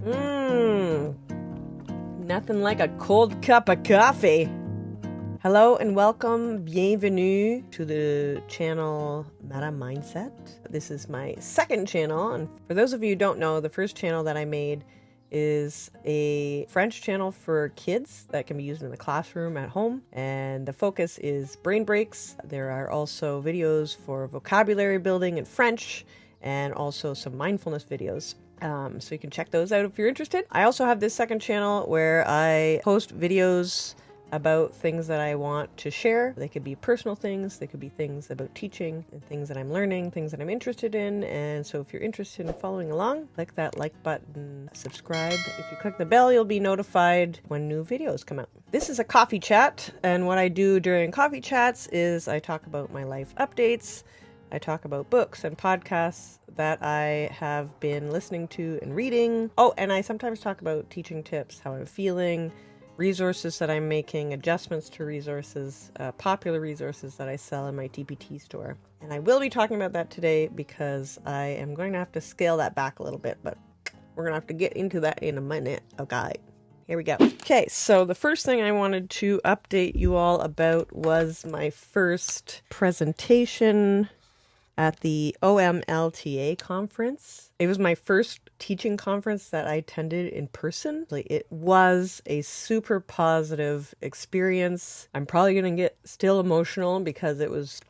Nothing like a cold cup of coffee. Hello and welcome, bienvenue to the channel Meta Mindset. This is my second channel, and for those of you who don't know, the first channel that I made is a French channel for kids that can be used in the classroom at home, and the focus is brain breaks. There are also videos for vocabulary building in French and also some mindfulness videos. So you can check those out if you're interested. I also have this second channel where I post videos about things that I want to share. They could be personal things, they could be things about teaching, and things that I'm learning, things that I'm interested in. And so if you're interested in following along, click that like button, subscribe. If you click the bell, you'll be notified when new videos come out. This is a coffee chat, and what I do during coffee chats is I talk about my life updates. I talk about books and podcasts that I have been listening to and reading. Oh, and I sometimes talk about teaching tips, how I'm feeling, resources that I'm making, adjustments to resources, popular resources that I sell in my TPT store. And I will be talking about that today because I am going to have to scale that back a little bit, but we're going to have to get into that in a minute. Okay, here we go. Okay, so the first thing I wanted to update you all about was my first presentation at the OMLTA Conference. It was my first teaching conference that I attended in person. It was a super positive experience. I'm probably going to get still emotional because it was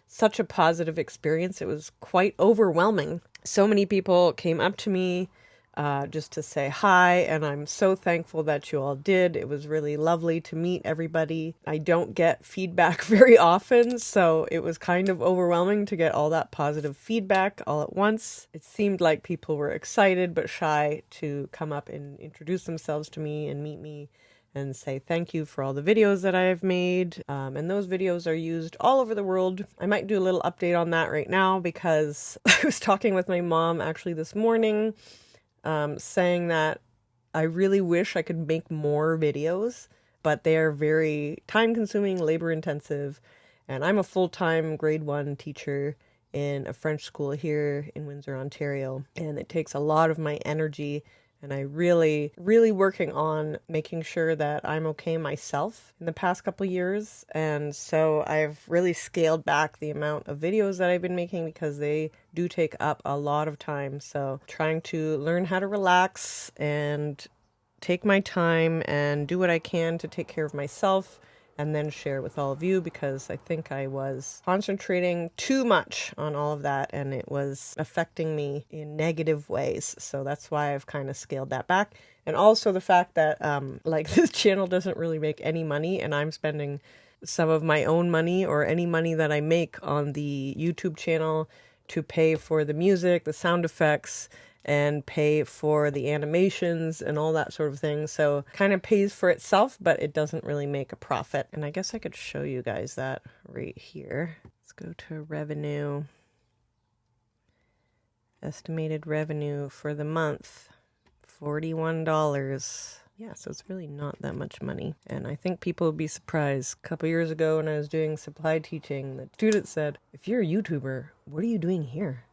such a positive experience. It was quite overwhelming. So many people came up to me just to say hi, and I'm so thankful that you all did. It was really lovely to meet everybody. I don't get feedback very often, so it was kind of overwhelming to get all that positive feedback all at once. It seemed like people were excited but shy to come up and introduce themselves to me and meet me and say thank you for all the videos that I've made. And those videos are used all over the world. I might do a little update on that right now because I was talking with my mom actually this morning, saying that I really wish I could make more videos, but they are very time-consuming, labor-intensive, and I'm a full-time grade 1 teacher in a French school here in Windsor, Ontario, and it takes a lot of my energy, and I really working on making sure that I'm okay myself in the past couple years, and so I've really scaled back the amount of videos that I've been making because they do take up a lot of time. So trying to learn how to relax and take my time and do what I can to take care of myself and then share with all of you, because I think I was concentrating too much on all of that and it was affecting me in negative ways. So that's why I've kind of scaled that back. And also the fact that this channel doesn't really make any money, and I'm spending some of my own money or any money that I make on the YouTube channel to pay for the music, the sound effects, and pay for the animations and all that sort of thing. So kind of pays for itself, but it doesn't really make a profit. And I guess I could show you guys that right here. Let's go to revenue. Estimated revenue for the month, $41. Yeah, so it's really not that much money. And I think people would be surprised. A couple years ago when I was doing supply teaching, the student said, "If you're a YouTuber, what are you doing here?"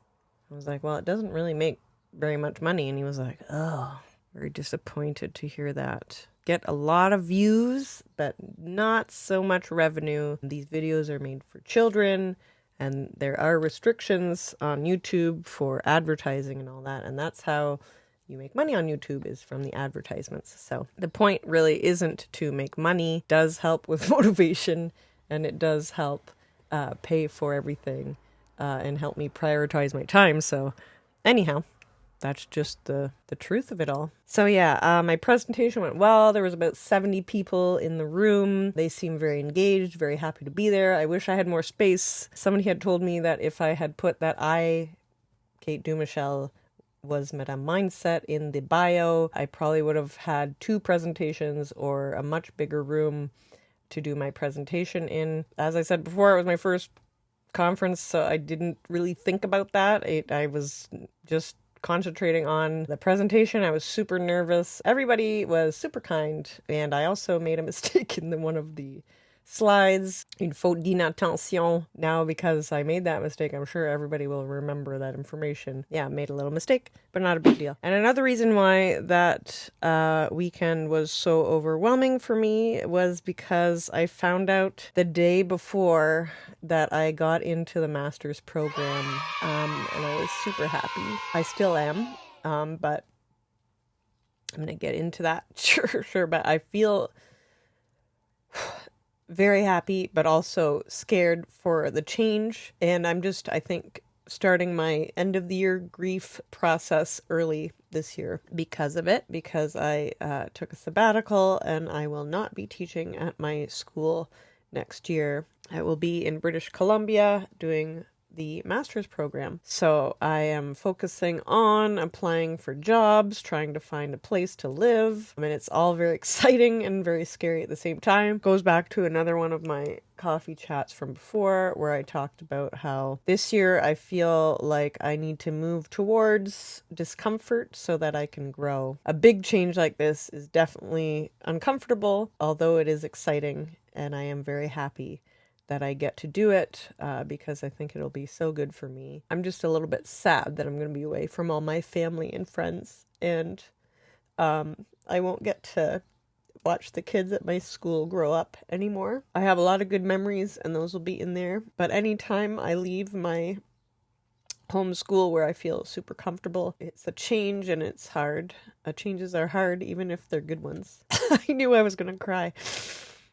I was like, well, it doesn't really make very much money. And he was like, oh, very disappointed to hear that. Get a lot of views, but not so much revenue. These videos are made for children, and there are restrictions on YouTube for advertising and all that. And that's how you make money on YouTube, is from the advertisements. So the point really isn't to make money. It does help with motivation, and it does help pay for everything and help me prioritize my time. So anyhow, that's just the truth of it all. So yeah, my presentation went well. There was about 70 people in the room. They seemed very engaged, very happy to be there. I wish I had more space. Somebody had told me that if I had put that Kate Dumichel, was Meta Mindset in the bio, I probably would have had 2 presentations or a much bigger room to do my presentation in. As I said before, it was my first conference, so I didn't really think about that. I was just concentrating on the presentation. I was super nervous. Everybody was super kind, and I also made a mistake in one of the slides. Une faute d'inattention. Now, because I made that mistake, I'm sure everybody will remember that information. Yeah, I made a little mistake, but not a big deal. And another reason why that weekend was so overwhelming for me was because I found out the day before that I got into the master's program, and I was super happy. I still am, but I'm going to get into that. Sure, but I feel very happy, but also scared for the change. And I'm just, I think, starting my end of the year grief process early this year because of it, because I took a sabbatical and I will not be teaching at my school next year. I will be in British Columbia doing the master's program. So I am focusing on applying for jobs, trying to find a place to live. I mean, it's all very exciting and very scary at the same time. Goes back to another one of my coffee chats from before where I talked about how this year I feel like I need to move towards discomfort so that I can grow. A big change like this is definitely uncomfortable, although it is exciting, and I am very happy that I get to do it because I think it'll be so good for me. I'm just a little bit sad that I'm going to be away from all my family and friends, and I won't get to watch the kids at my school grow up anymore. I have a lot of good memories, and those will be in there, but anytime I leave my home school where I feel super comfortable, it's a change and it's hard. Changes are hard, even if they're good ones. I knew I was going to cry.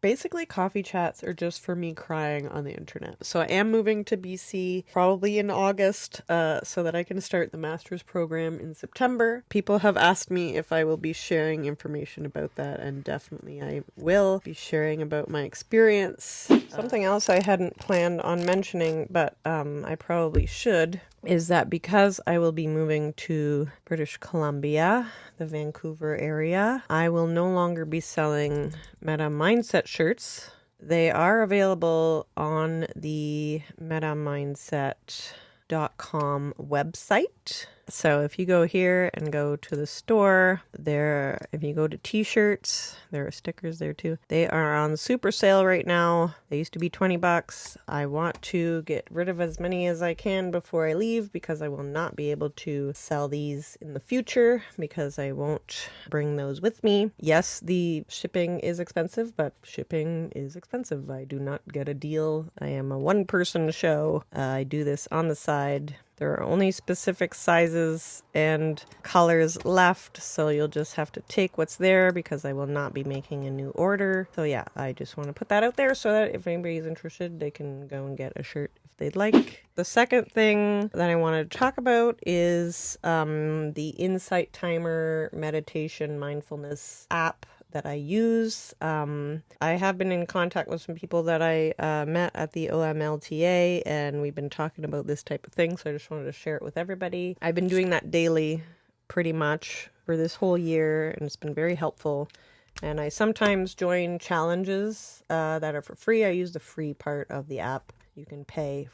Basically, coffee chats are just for me crying on the internet. So I am moving to BC probably in August so that I can start the master's program in September. People have asked me if I will be sharing information about that, and definitely I will be sharing about my experience. Something else I hadn't planned on mentioning, but I probably should, is that because I will be moving to British Columbia, the Vancouver area, I will no longer be selling Meta Mindset shirts. They are available on the metamindset.com website. So if you go here and go to the store, if you go to t-shirts, there are stickers there too. They are on super sale right now. They used to be $20. I want to get rid of as many as I can before I leave because I will not be able to sell these in the future because I won't bring those with me. Yes, the shipping is expensive, but shipping is expensive. I do not get a deal. I am a one-person show. I do this on the side. There are only specific sizes and colors left, so you'll just have to take what's there because I will not be making a new order. So yeah, I just want to put that out there so that if anybody's interested, they can go and get a shirt if they'd like. The second thing that I wanted to talk about is the Insight Timer meditation mindfulness app that I use. I have been in contact with some people that I met at the OMLTA, and we've been talking about this type of thing, so I just wanted to share it with everybody. I've been doing that daily pretty much for this whole year, and it's been very helpful. And I sometimes join challenges that are for free. I use the free part of the app. You can pay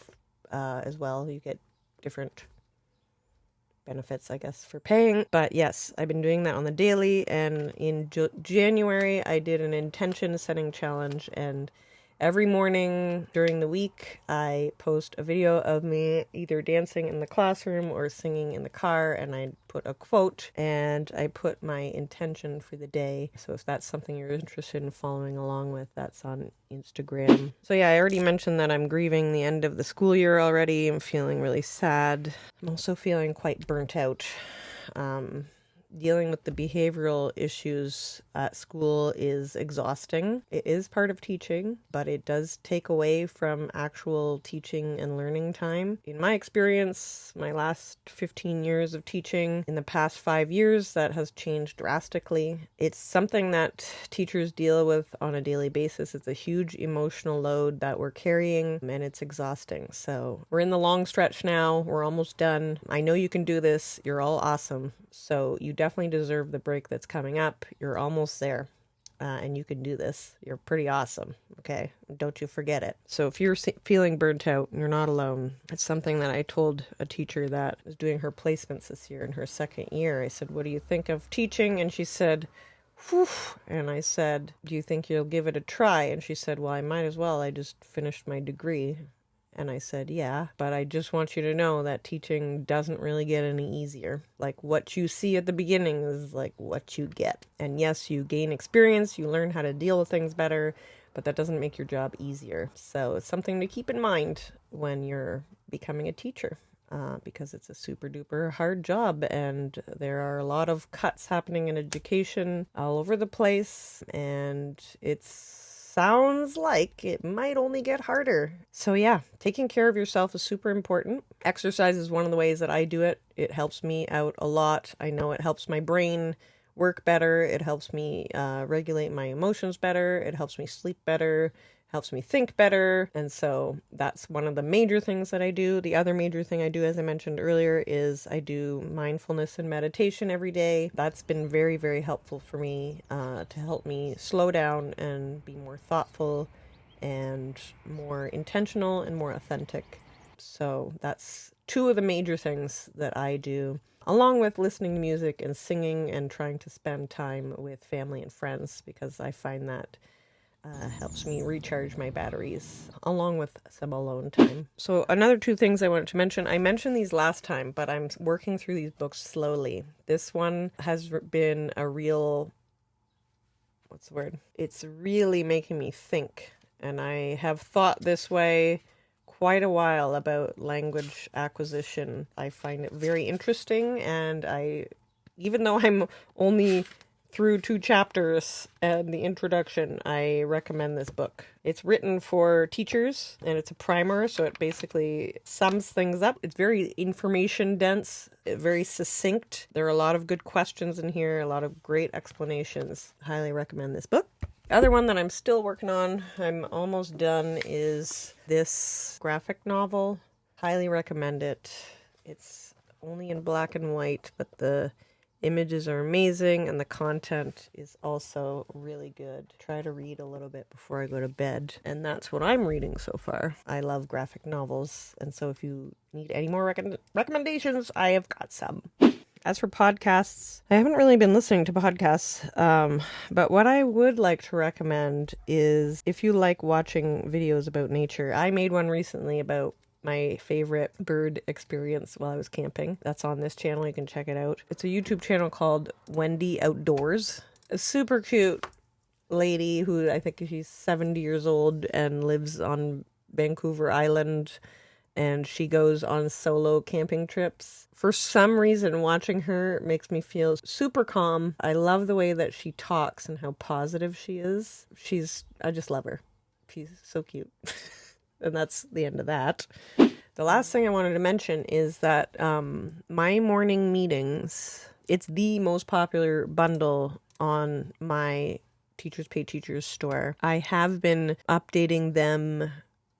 as well. You get different benefits, I guess, for paying. But yes, I've been doing that on the daily, and in January I did an intention setting challenge, and every morning during the week I post a video of me either dancing in the classroom or singing in the car, and I put a quote and I put my intention for the day. So if that's something you're interested in following along with, that's on Instagram. So yeah, I already mentioned that I'm grieving the end of the school year already. I'm feeling really sad. I'm also feeling quite burnt out. Dealing with the behavioral issues at school is exhausting. It is part of teaching, but it does take away from actual teaching and learning time. In my experience, my last 15 years of teaching, in the past 5 years, that has changed drastically. It's something that teachers deal with on a daily basis. It's a huge emotional load that we're carrying, and it's exhausting. So we're in the long stretch now. We're almost done. I know you can do this. You're all awesome. So you definitely deserve the break that's coming up. You're almost there, and you can do this. You're pretty awesome, okay? Don't you forget it. So if you're feeling burnt out, you're not alone. It's something that I told a teacher that was doing her placements this year in her second year. I said, what do you think of teaching? And she said, Whew. And I said, do you think you'll give it a try? And she said, well, I might as well. I just finished my degree. And I said, yeah, but I just want you to know that teaching doesn't really get any easier. Like, what you see at the beginning is like what you get. And yes, you gain experience, you learn how to deal with things better, but that doesn't make your job easier. So it's something to keep in mind when you're becoming a teacher. Because it's a super duper hard job, and there are a lot of cuts happening in education all over the place, and it sounds like it might only get harder. So yeah, taking care of yourself is super important. Exercise is one of the ways that I do it. It helps me out a lot. I know it helps my brain work better. It helps me regulate my emotions better. It helps me sleep better. Helps me think better. And so that's one of the major things that I do. The other major thing I do, as I mentioned earlier, is I do mindfulness and meditation every day. That's been very, very helpful for me to help me slow down and be more thoughtful and more intentional and more authentic. So that's two of the major things that I do, along with listening to music and singing and trying to spend time with family and friends, because I find that helps me recharge my batteries, along with some alone time. So another two things I wanted to mention. I mentioned these last time, but I'm working through these books slowly. This one has been a real, what's the word? It's really making me think. And I have thought this way quite a while about language acquisition. I find it very interesting, and even though I'm only through 2 chapters and the introduction, I recommend this book. It's written for teachers, and it's a primer, so it basically sums things up. It's very information dense, very succinct. There are a lot of good questions in here, a lot of great explanations. Highly recommend this book. The other one that I'm still working on, I'm almost done, is this graphic novel. Highly recommend it. It's only in black and white, but the images are amazing, and the content is also really good. Try to read a little bit before I go to bed, and that's what I'm reading so far. I love graphic novels, and so if you need any more recommendations, I have got some. As for podcasts, I haven't really been listening to podcasts, but what I would like to recommend is, if you like watching videos about nature, I made one recently about my favorite bird experience while I was camping. That's on this channel. You can check it out. It's a YouTube channel called Wendy Outdoors. A super cute lady who, I think she's 70 years old and lives on Vancouver Island, and she goes on solo camping trips. For some reason, watching her makes me feel super calm. I love the way that she talks and how positive she is. I just love her. She's so cute. And that's the end of that. The last thing I wanted to mention is that my morning meetings, it's the most popular bundle on my Teachers Pay Teachers store. I have been updating them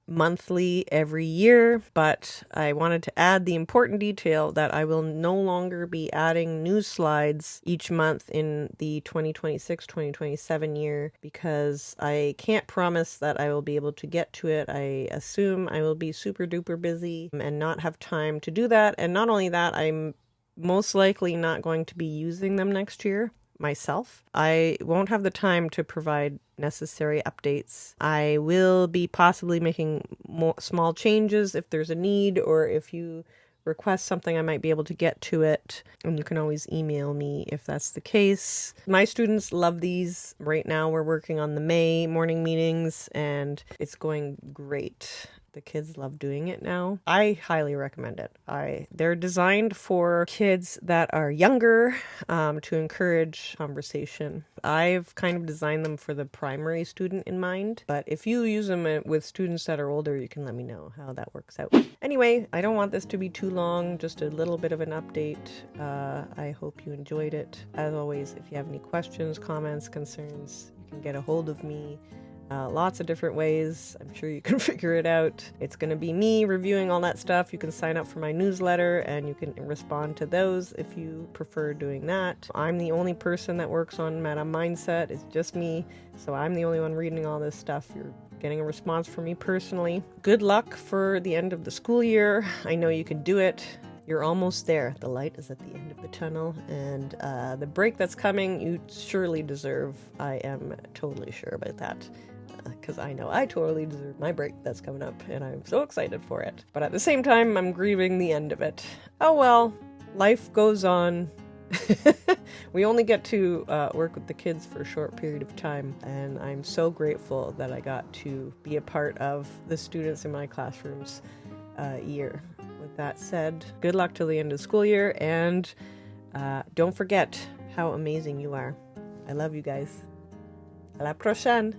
monthly every year, but I wanted to add the important detail that I will no longer be adding news slides each month in the 2026-2027 year, because I can't promise that I will be able to get to it. I assume I will be super duper busy and not have time to do that. And not only that, I'm most likely not going to be using them next year myself. I won't have the time to provide necessary updates. I will be possibly making small changes if there's a need, or if you request something, I might be able to get to it. And you can always email me if that's the case. My students love these. Right now we're working on the May morning meetings, and it's going great. The kids love doing it now. I highly recommend it. They're designed for kids that are younger, to encourage conversation. I've kind of designed them for the primary student in mind, but if you use them with students that are older, you can let me know how that works out. Anyway, I don't want this to be too long, just a little bit of an update. I hope you enjoyed it. As always, if you have any questions, comments, concerns, you can get a hold of me. Lots of different ways. I'm sure you can figure it out. It's going to be me reviewing all that stuff. You can sign up for my newsletter and you can respond to those if you prefer doing that. I'm the only person that works on Meta Mindset. It's just me. So I'm the only one reading all this stuff. You're getting a response from me personally. Good luck for the end of the school year. I know you can do it. You're almost there. The light is at the end of the tunnel, and the break that's coming, you surely deserve. I am totally sure about that, because I know I totally deserve my break that's coming up, and I'm so excited for it. But at the same time, I'm grieving the end of it. Oh well, life goes on. We only get to work with the kids for a short period of time, and I'm so grateful that I got to be a part of the students in my classrooms year. With that said, good luck till the end of the school year, and don't forget how amazing you are. I love you guys. À la prochaine!